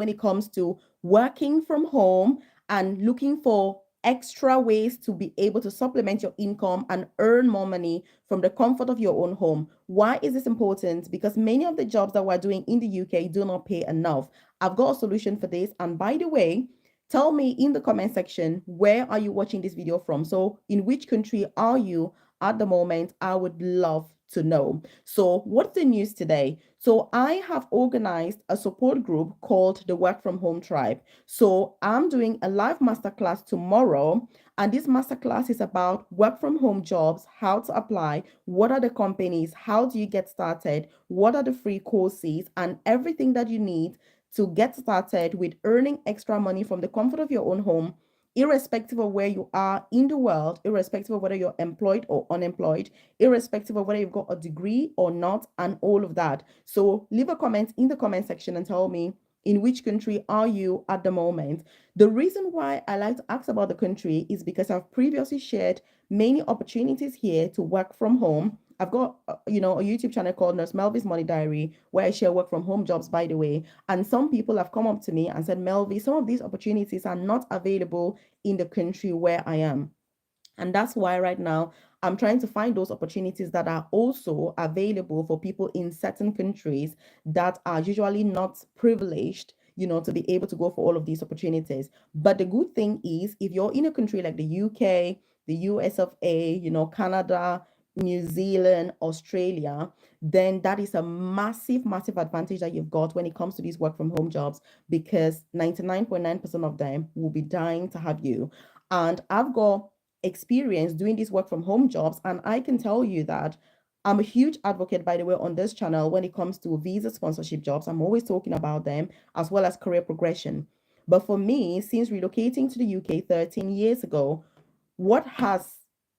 when it comes to working from home and looking for extra ways to be able to supplement your income and earn more money from the comfort of your own home. Why is this important? Because many of the jobs that we're doing in the UK do not pay enough. I've got a solution for this. And by the way, tell me in the comment section, where are you watching this video from? So in which country are you at the moment? I would love to know. So what's the news today? So I have organized a support group called the Work From Home Tribe. So I'm doing a live masterclass tomorrow, and this masterclass is about work from home jobs, how to apply, what are the companies, how do you get started, what are the free courses, and everything that you need to get started with earning extra money from the comfort of your own home, irrespective of where you are in the world, irrespective of whether you're employed or unemployed, irrespective of whether you've got a degree or not, and all of that. So leave a comment in the comment section and tell me, in which country are you at the moment? The reason why I like to ask about the country is because I've previously shared many opportunities here to work from home. I've got, a YouTube channel called Nurse Melvis Money Diary, where I share work from home jobs, by the way. And some people have come up to me and said, Melvis, some of these opportunities are not available in the country where I am. And that's why right now I'm trying to find those opportunities that are also available for people in certain countries that are usually not privileged, to be able to go for all of these opportunities. But the good thing is, if you're in a country like the UK, the US of A, Canada, New Zealand, Australia, then that is a massive, massive advantage that you've got when it comes to these work from home jobs, because 99.9% of them will be dying to have you. And I've got experience doing these work from home jobs, and I can tell you that I'm a huge advocate, by the way, on this channel when it comes to visa sponsorship jobs. I'm always talking about them, as well as career progression. But for me, since relocating to the UK 13 years ago, what has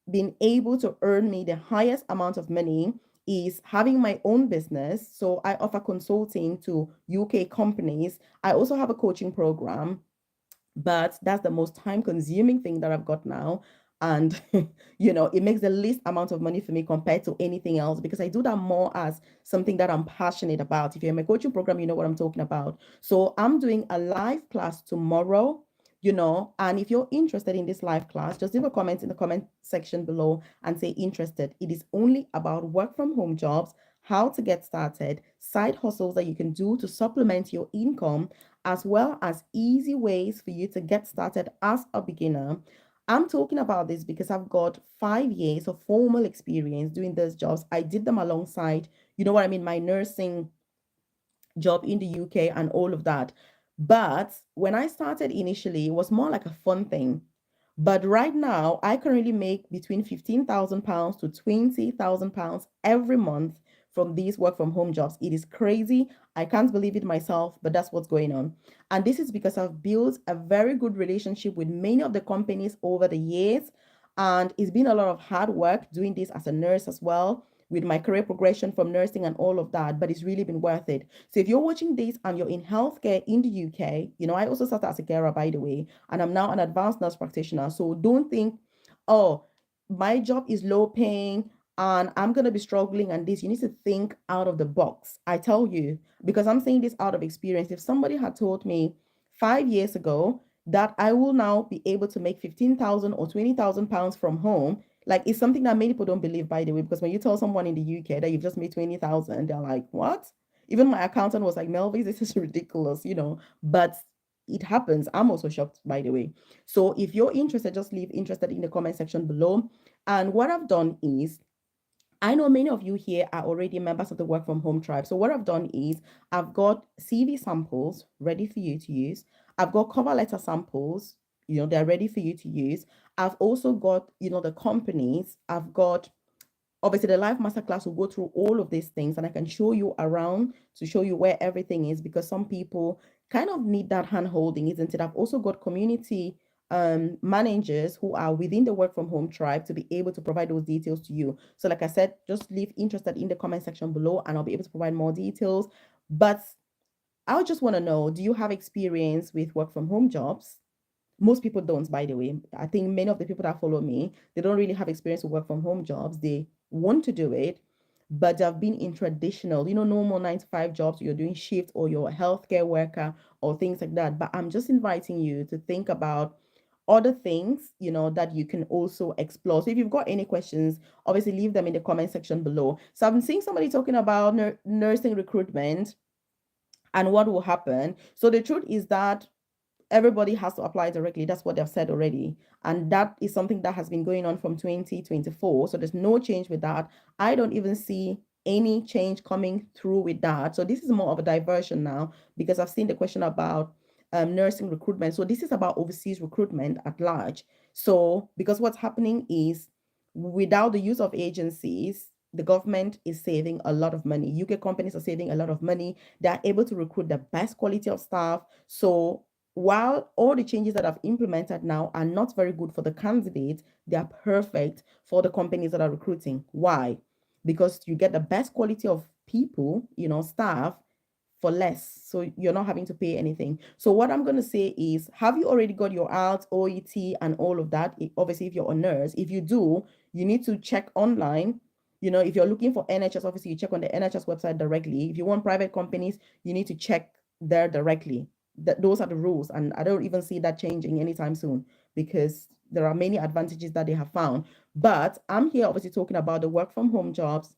been able to earn me the highest amount of money is having my own business. So I offer consulting to UK companies. I also have a coaching program, but that's the most time consuming thing that I've got now. And it makes the least amount of money for me compared to anything else, because I do that more as something that I'm passionate about. If you're in my coaching program, you know what I'm talking about. So I'm doing a live class tomorrow, and if you're interested in this live class, just leave a comment in the comment section below and say interested. It is only about work from home jobs, how to get started, side hustles that you can do to supplement your income, as well as easy ways for you to get started as a beginner. I'm talking about this because I've got 5 years of formal experience doing those jobs. I did them alongside, my nursing job in the UK and all of that. But when I started initially, it was more like a fun thing. But right now, I currently make between £15,000 to £20,000 every month from these work from home jobs. It is crazy. I can't believe it myself, but that's what's going on. And this is because I've built a very good relationship with many of the companies over the years. And it's been a lot of hard work doing this as a nurse as well, with my career progression from nursing and all of that, but it's really been worth it. So if you're watching this and you're in healthcare in the UK, I also started as a carer, by the way, and I'm now an advanced nurse practitioner. So don't think, oh, my job is low paying and I'm going to be struggling and this. You need to think out of the box. I tell you, because I'm saying this out of experience. If somebody had told me 5 years ago that I will now be able to make 15,000 or 20,000 pounds from home, like, it's something that many people don't believe, by the way, because when you tell someone in the UK that you've just made 20,000, they're like, what? Even my accountant was like, Melvis, this is ridiculous, but it happens. I'm also shocked, by the way. So if you're interested, just leave interested in the comment section below. And what I've done is, I know many of you here are already members of the Work From Home Tribe. So what I've done is I've got CV samples ready for you to use. I've got cover letter samples, they're ready for you to use. I've also got, the companies. I've got, obviously, the live masterclass will go through all of these things, and I can show you around to show you where everything is, because some people kind of need that hand holding, isn't it? I've also got community managers who are within the work from home tribe to be able to provide those details to you. So like I said, just leave interested in the comment section below and I'll be able to provide more details. But I just want to know, do you have experience with work from home jobs? Most people don't, by the way. I think many of the people that follow me, they don't really have experience with work from home jobs. They want to do it, but they've been in traditional, normal 9 to 5 jobs. You're doing shift, or you're a healthcare worker or things like that. But I'm just inviting you to think about other things, that you can also explore. So if you've got any questions, obviously leave them in the comment section below. So I've been seeing somebody talking about nursing recruitment and what will happen. So the truth is that everybody has to apply directly. That's what they've said already. And that is something that has been going on from 2024. So there's no change with that. I don't even see any change coming through with that. So this is more of a diversion now, because I've seen the question about nursing recruitment. So this is about overseas recruitment at large. So because what's happening is, without the use of agencies, the government is saving a lot of money. UK companies are saving a lot of money. They are able to recruit the best quality of staff. So while all the changes that I've implemented now are not very good for the candidates, they are perfect for the companies that are recruiting. Why? Because you get the best quality of people, staff, for less. So you're not having to pay anything. So what I'm going to say is, have you already got your ALT, OET, and all of that? Obviously, if you're a nurse, if you do, you need to check online. If you're looking for NHS, obviously you check on the NHS website directly. If you want private companies, you need to check there directly. Those are the rules. And I don't even see that changing anytime soon, because there are many advantages that they have found. But I'm here obviously talking about the work from home jobs,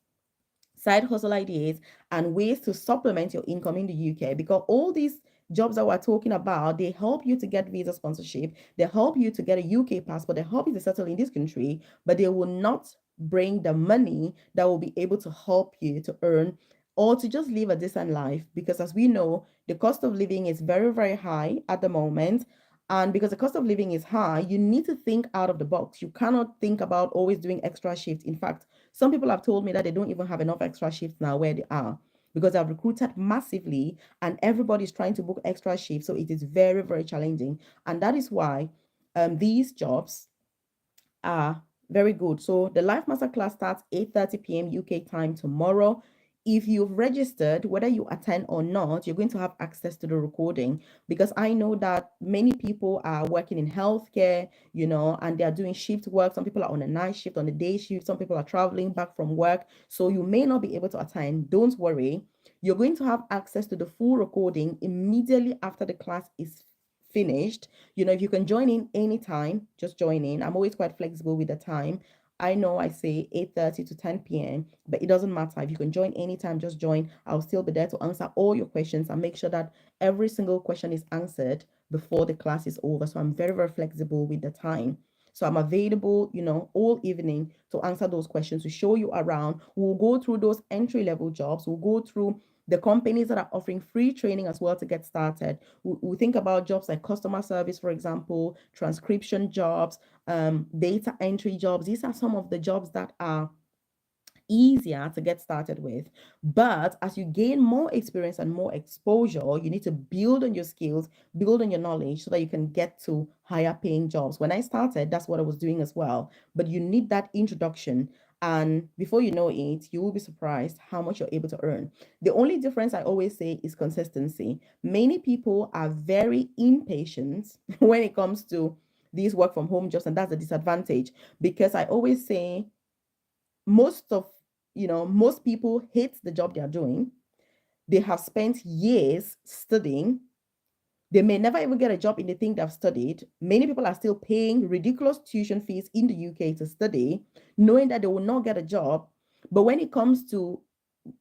side hustle ideas, and ways to supplement your income in the UK, because all these jobs that we're talking about, they help you to get visa sponsorship, they help you to get a UK passport, they help you to settle in this country, but they will not bring the money that will be able to help you to earn or to just live a decent life. Because as we know, the cost of living is very, very high at the moment. And because the cost of living is high, you need to think out of the box. You cannot think about always doing extra shifts. In fact, some people have told me that they don't even have enough extra shifts now where they are, because I've recruited massively and everybody's trying to book extra shifts. So it is very, very challenging. And that is why these jobs are very good. So the live masterclass starts 8:30 p.m. UK time tomorrow. If you've registered, whether you attend or not, you're going to have access to the recording, because I know that many people are working in healthcare, and they are doing shift work. Some people are on a night shift, on a day shift. Some people are traveling back from work. So you may not be able to attend. Don't worry. You're going to have access to the full recording immediately after the class is finished. If you can join in anytime, just join in. I'm always quite flexible with the time. I know I say 8:30 to 10 p.m., but it doesn't matter. If you can join anytime, just join. I'll still be there to answer all your questions and make sure that every single question is answered before the class is over. So I'm very, very flexible with the time. So I'm available, all evening to answer those questions, to show you around. We'll go through those entry level jobs. We'll go through the companies that are offering free training as well to get started. We think about jobs like customer service, for example, transcription jobs, data entry jobs. These are some of the jobs that are easier to get started with. But as you gain more experience and more exposure, you need to build on your skills, build on your knowledge, so that you can get to higher paying jobs. When I started, that's what I was doing as well. But you need that introduction. And before you know it, you will be surprised how much you're able to earn. The only difference I always say is consistency. Many people are very impatient when it comes to these work from home jobs, and that's a disadvantage, because I always say most of most people hate the job they are doing. They have spent years studying. They may never even get a job in the thing they've studied. Many people are still paying ridiculous tuition fees in the UK to study, knowing that they will not get a job. But when it comes to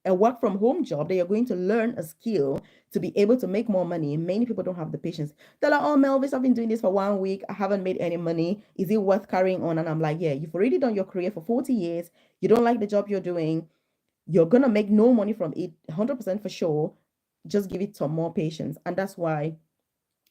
a work from home job, they are going to learn a skill to be able to make more money. Many people don't have the patience. They're like, oh, Melvis, I've been doing this for 1 week. I haven't made any money. Is it worth carrying on? And I'm like, yeah, you've already done your career for 40 years. You don't like the job you're doing. You're going to make no money from it, 100% for sure. Just give it some more patience. And that's why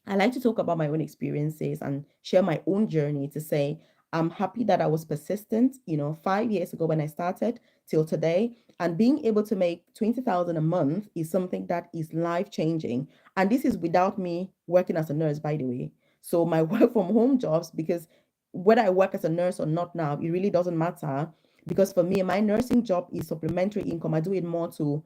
I like to talk about my own experiences and share my own journey, to say I'm happy that I was persistent, 5 years ago when I started till today. And being able to make 20,000 a month is something that is life changing. And this is without me working as a nurse, by the way. So my work from home jobs, because whether I work as a nurse or not now, it really doesn't matter. Because for me, my nursing job is supplementary income. I do it more to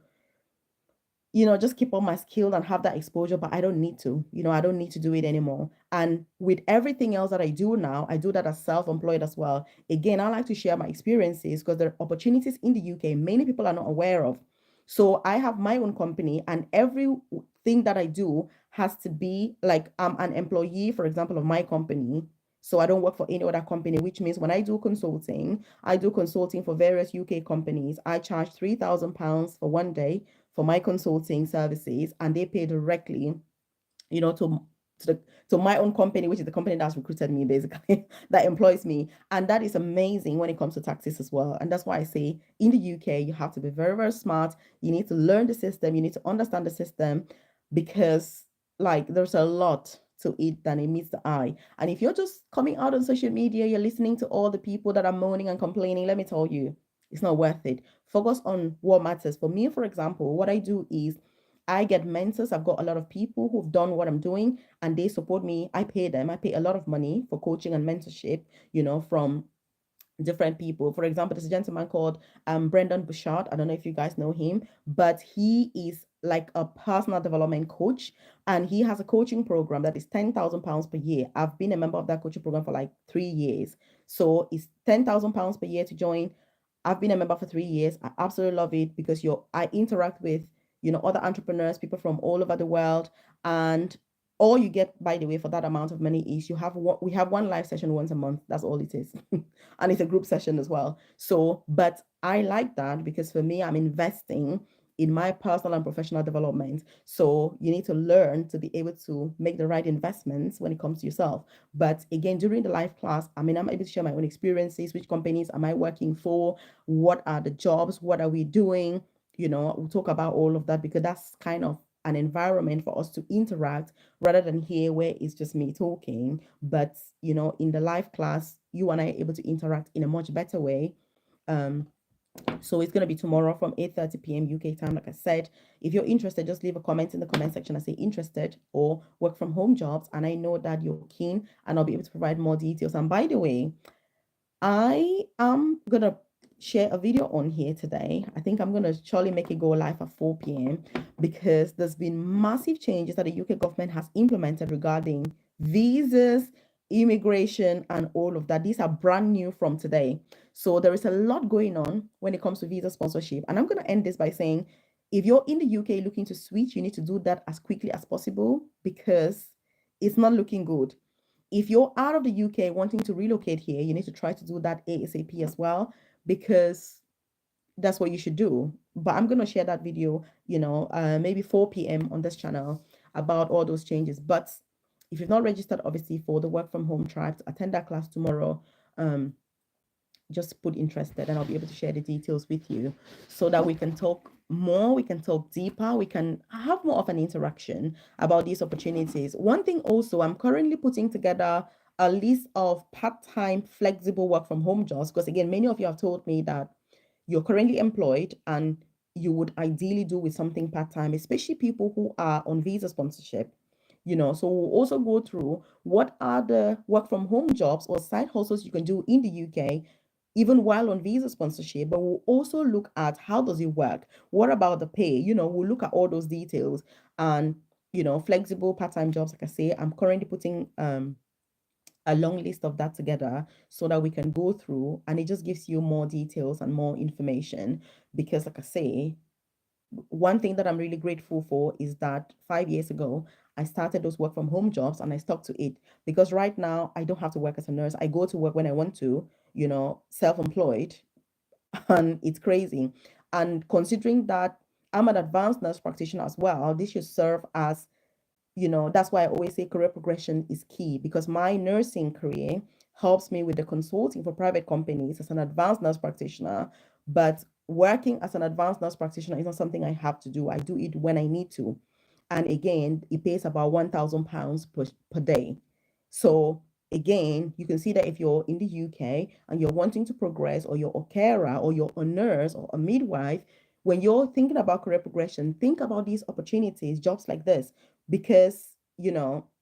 just keep up my skill and have that exposure, but I don't need to. I don't need to do it anymore. And with everything else that I do now, I do that as self-employed as well. Again, I like to share my experiences because there are opportunities in the UK many people are not aware of. So I have my own company, and everything that I do has to be like I'm an employee, for example, of my company. So I don't work for any other company, which means when I do consulting for various UK companies. I charge £3,000 for one day for my consulting services, and they pay directly, to the to my own company, which is the company that's recruited me, basically, that employs me. And that is amazing when it comes to taxes as well. And that's why I say in the UK, you have to be very, very smart. You need to learn the system, you need to understand the system, because like there's a lot to it than it meets the eye. And if you're just coming out on social media, you're listening to all the people that are moaning and complaining, let me tell you, it's not worth it. Focus on what matters. For me, for example, what I do is I get mentors. I've got a lot of people who've done what I'm doing and they support me. I pay them. I pay a lot of money for coaching and mentorship, from different people. For example, there's a gentleman called Brendan Bouchard. I don't know if you guys know him, but he is like a personal development coach, and he has a coaching program that is £10,000 per year. I've been a member of that coaching program for like 3 years. So it's £10,000 per year to join. I've been a member for 3 years. I absolutely love it because I interact with, other entrepreneurs, people from all over the world. And all you get, by the way, for that amount of money is we have one live session once a month. That's all it is. And it's a group session as well. So, but I like that because for me, I'm investing in my personal and professional development. So you need to learn to be able to make the right investments when it comes to yourself. But again, during the live class, I'm able to share my own experiences. Which companies am I working for? What are the jobs? What are we doing? We'll talk about all of that because that's kind of an environment for us to interact rather than here where it's just me talking. But in the live class, you and I are able to interact in a much better way. So it's going to be tomorrow from 8:30 p.m. UK time. Like I said, if you're interested, just leave a comment in the comment section and say interested or work from home jobs, and I know that you're keen, and I'll be able to provide more details. And by the way, I am gonna share a video on here today. I think I'm gonna surely make it go live at 4 p.m. because there's been massive changes that the UK government has implemented regarding visas, immigration, and all of that. These are brand new from today. So there is a lot going on when it comes to visa sponsorship. And I'm gonna end this by saying, if you're in the UK looking to switch, you need to do that as quickly as possible because it's not looking good. If you're out of the UK wanting to relocate here, you need to try to do that ASAP as well, because that's what you should do. But I'm going to share that video, maybe 4 p.m. on this channel about all those changes. But if you've not registered, obviously, for the work from home tribe, attend that class tomorrow. Just put interested and I'll be able to share the details with you so that we can talk more, we can talk deeper, we can have more of an interaction about these opportunities. One thing also, I'm currently putting together a list of part-time flexible work from home jobs because again, many of you have told me that you're currently employed and you would ideally do with something part-time, especially people who are on visa sponsorship. So we'll also go through what are the work from home jobs or side hustles you can do in the UK even while on visa sponsorship, but we'll also look at how does it work? What about the pay? We'll look at all those details and, flexible part-time jobs. Like I say, I'm currently putting a long list of that together so that we can go through and it just gives you more details and more information because like I say, one thing that I'm really grateful for is that 5 years ago, I started those work from home jobs and I stuck to it because right now I don't have to work as a nurse. I go to work when I want to, self-employed, and it's crazy. And considering that I'm an advanced nurse practitioner as well, this should serve as, that's why I always say career progression is key because my nursing career helps me with the consulting for private companies as an advanced nurse practitioner. But working as an advanced nurse practitioner is not something I have to do. I do it when I need to. And again, it pays about £1,000 per day. So again, you can see that if you're in the UK and you're wanting to progress, or you're a carer, or you're a nurse or a midwife, when you're thinking about career progression, think about these opportunities, jobs like this, because,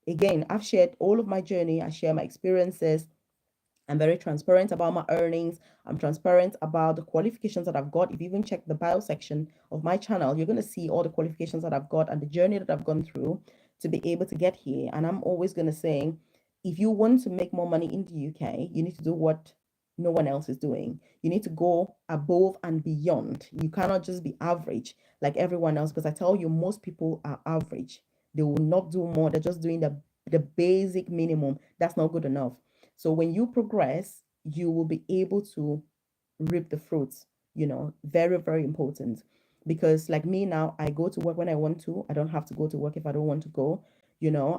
again, I've shared all of my journey, I share my experiences, I'm very transparent about my earnings. I'm transparent about the qualifications that I've got. If you even check the bio section of my channel, you're going to see all the qualifications that I've got and the journey that I've gone through to be able to get here. And I'm always going to say, if you want to make more money in the UK, you need to do what no one else is doing. You need to go above and beyond. You cannot just be average like everyone else, because I tell you, most people are average. They will not do more. They're just doing the basic minimum. That's not good enough. So when you progress, you will be able to reap the fruits, very, very important. Because like me now, I go to work when I want to. I don't have to go to work if I don't want to go.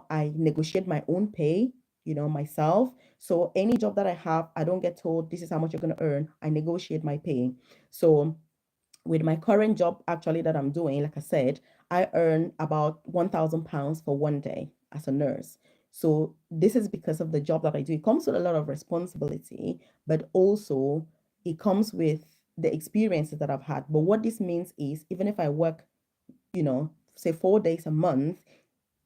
I negotiate my own pay, myself. So any job that I have, I don't get told this is how much you're going to earn. I negotiate my pay. So with my current job actually that I'm doing, like I said, I earn about £1,000 for one day as a nurse. So this is because of the job that I do. It comes with a lot of responsibility, but also it comes with the experiences that I've had. But what this means is even if I work, say 4 days a month,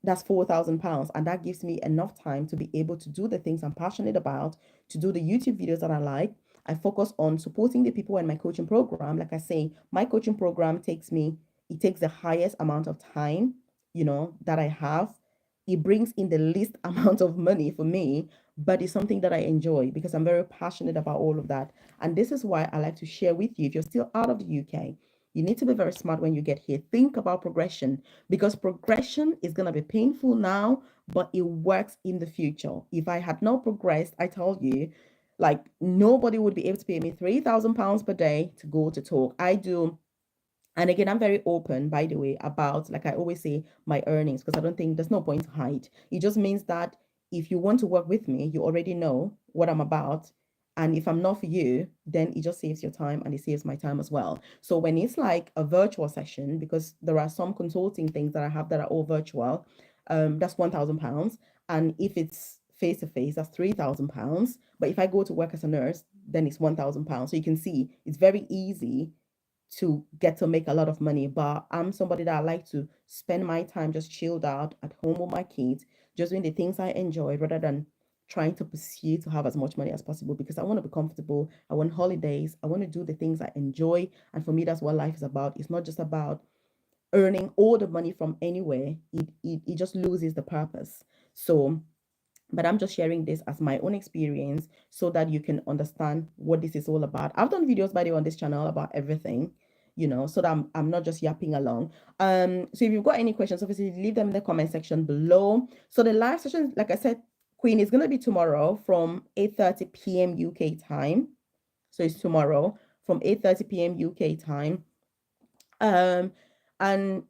that's £4,000, and that gives me enough time to be able to do the things I'm passionate about, to do the YouTube videos that I like. I focus on supporting the people in my coaching program. Like I say, my coaching program it takes the highest amount of time, that I have. It brings in the least amount of money for me, but it's something that I enjoy because I'm very passionate about all of that. And this is why I like to share with you, if you're still out of the UK, you need to be very smart when you get here. Think about progression, because progression is going to be painful now, but it works in the future. If I had not progressed, I told you, like nobody would be able to pay me £3,000 per day to go to talk. I do. And again, I'm very open, by the way, about, like I always say, my earnings, because I don't think there's no point to hide. It just means that if you want to work with me, you already know what I'm about. And if I'm not for you, then it just saves your time and it saves my time as well. So when it's like a virtual session, because there are some consulting things that I have that are all virtual, that's £1,000. And if it's face to face, that's £3,000. But if I go to work as a nurse, then it's £1,000. So you can see it's very easy to get to make a lot of money. But I'm somebody that I like to spend my time just chilled out at home with my kids, just doing the things I enjoy rather than trying to pursue to have as much money as possible, because I want to be comfortable. I want holidays. I want to do the things I enjoy. And for me, that's what life is about. It's not just about earning all the money from anywhere. It just loses the purpose. So but I'm just sharing this as my own experience so that you can understand what this is all about. I've done videos, by the way, on this channel about everything, so that I'm not just yapping along. So if you've got any questions, obviously leave them in the comment section below. So the live session, like I said, Queen, is going to be tomorrow from 8:30 p.m. UK time. So it's tomorrow from 8:30 p.m. UK time. And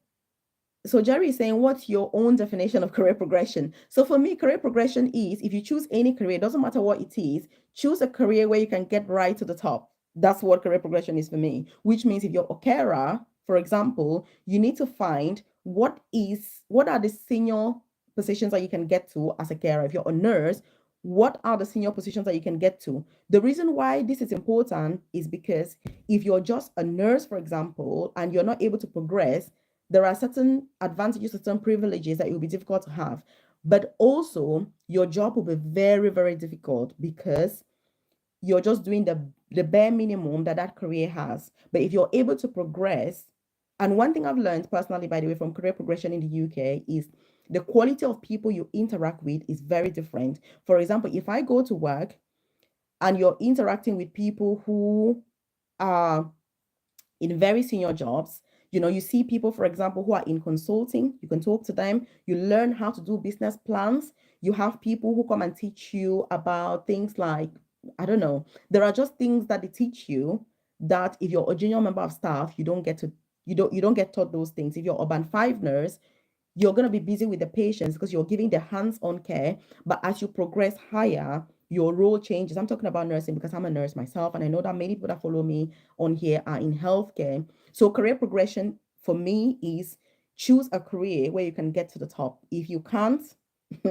so Jerry is saying, what's your own definition of career progression? So for me, career progression is, if you choose any career, it doesn't matter what it is, choose a career where you can get right to the top. That's what career progression is for me, which means if you're a carer, for example, you need to find what are the senior positions that you can get to as a carer. If you're a nurse, what are the senior positions that you can get to? The reason why this is important is because if you're just a nurse, for example, and you're not able to progress, there are certain advantages, certain privileges that it will be difficult to have. But also, your job will be very, very difficult because you're just doing the bare minimum that career has. But if you're able to progress, and one thing I've learned personally, by the way, from career progression in the UK is the quality of people you interact with is very different. For example, if I go to work and you're interacting with people who are in very senior jobs, you see people, for example, who are in consulting, you can talk to them, you learn how to do business plans. You have people who come and teach you about things like, I don't know, there are just things that they teach you that if you're a junior member of staff, you don't get taught those things. If you're a band 5 nurse, you're going to be busy with the patients because you're giving the hands-on care. But as you progress higher, your role changes. I'm talking about nursing because I'm a nurse myself, and I know that many people that follow me on here are in healthcare. So career progression for me is choose a career where you can get to the top. If you can't,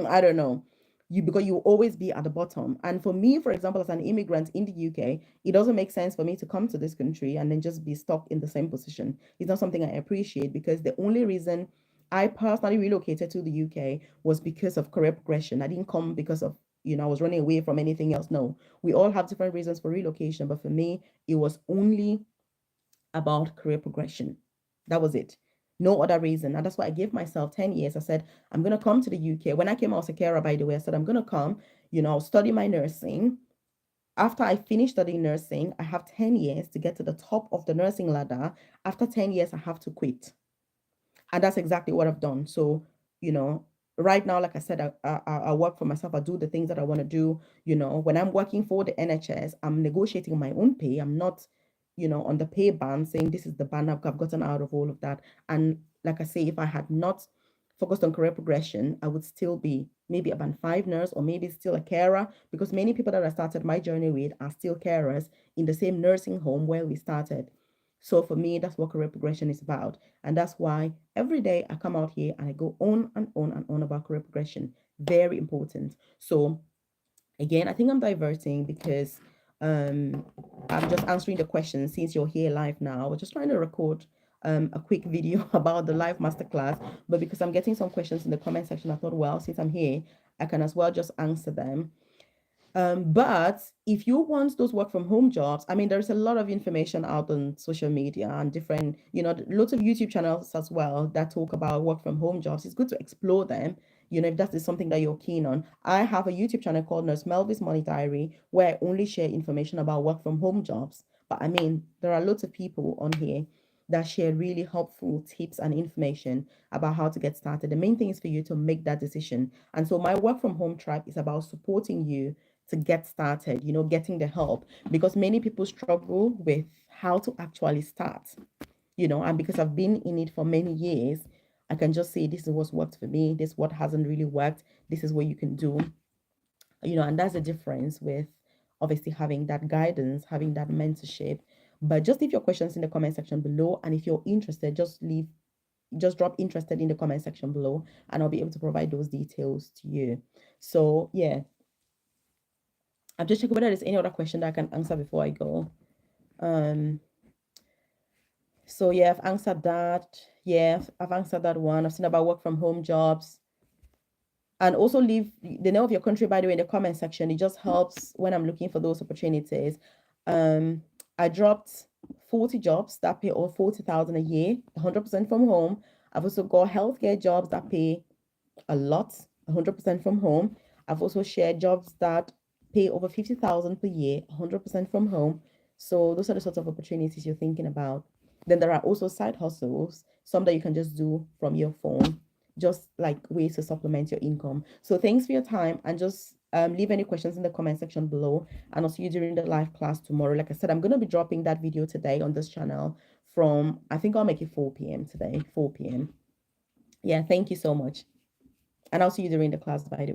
I don't know. Because you will always be at the bottom. And for me, for example, as an immigrant in the UK, it doesn't make sense for me to come to this country and then just be stuck in the same position. It's not something I appreciate, because the only reason I personally relocated to the UK was because of career progression. I didn't come because of, I was running away from anything else. No, we all have different reasons for relocation, but for me, it was only about career progression. That was it. No other reason. And that's why I gave myself 10 years. I said, I'm going to come to the UK. When I came, I was a carer, by the way. I said, I'm going to come, I'll study my nursing. After I finish studying nursing, I have 10 years to get to the top of the nursing ladder. After 10 years, I have to quit. And that's exactly what I've done. So, you know, right now, like I said, I work for myself. I do the things that I want to do. When I'm working for the NHS, I'm negotiating my own pay. I'm not, on the pay band saying this is the band I've gotten out of all of that. And like I say, if I had not focused on career progression, I would still be maybe a band 5 nurse, or maybe still a carer, because many people that I started my journey with are still carers in the same nursing home where we started. So for me, that's what career progression is about. And that's why every day I come out here and I go on and on and on about career progression. Very important. So again, I think I'm diverting because um, I'm just answering the questions since you're here live now. I was just trying to record a quick video about the live masterclass, but because I'm getting some questions in the comment section, I thought, well, since I'm here, I can as well just answer them. But if you want those work from home jobs, I mean, there's a lot of information out on social media and different, lots of YouTube channels as well that talk about work from home jobs. It's good to explore them, if that is something that you're keen on. I have a YouTube channel called Nurse Melvis Money Diary where I only share information about work from home jobs. But I mean, there are lots of people on here that share really helpful tips and information about how to get started. The main thing is for you to make that decision. And so my work from home tribe is about supporting you to get started, getting the help, because many people struggle with how to actually start, and because I've been in it for many years, I can just say this is what's worked for me, this is what hasn't really worked, this is what you can do, and that's the difference with obviously having that guidance, having that mentorship. But just leave your questions in the comment section below, and if you're interested, just drop interested in the comment section below, and I'll be able to provide those details to you. So yeah, I'm just checking whether there's any other question that I can answer before I go. So yeah, I've answered that. Yeah, I've answered that one. I've seen about work from home jobs. And also leave the name of your country, by the way, in the comment section. It just helps when I'm looking for those opportunities. I dropped 40 jobs that pay over 40,000 a year, 100% from home. I've also got healthcare jobs that pay a lot, 100% from home. I've also shared jobs that pay over 50,000 per year, 100% from home. So those are the sorts of opportunities you're thinking about. Then there are also side hustles, some that you can just do from your phone, just like ways to supplement your income. So thanks for your time, and just leave any questions in the comment section below, and I'll see you during the live class tomorrow. Like I said, I'm going to be dropping that video today on this channel from, I think I'll make it 4 p.m. today, 4 p.m. Yeah, thank you so much. And I'll see you during the class, by the way.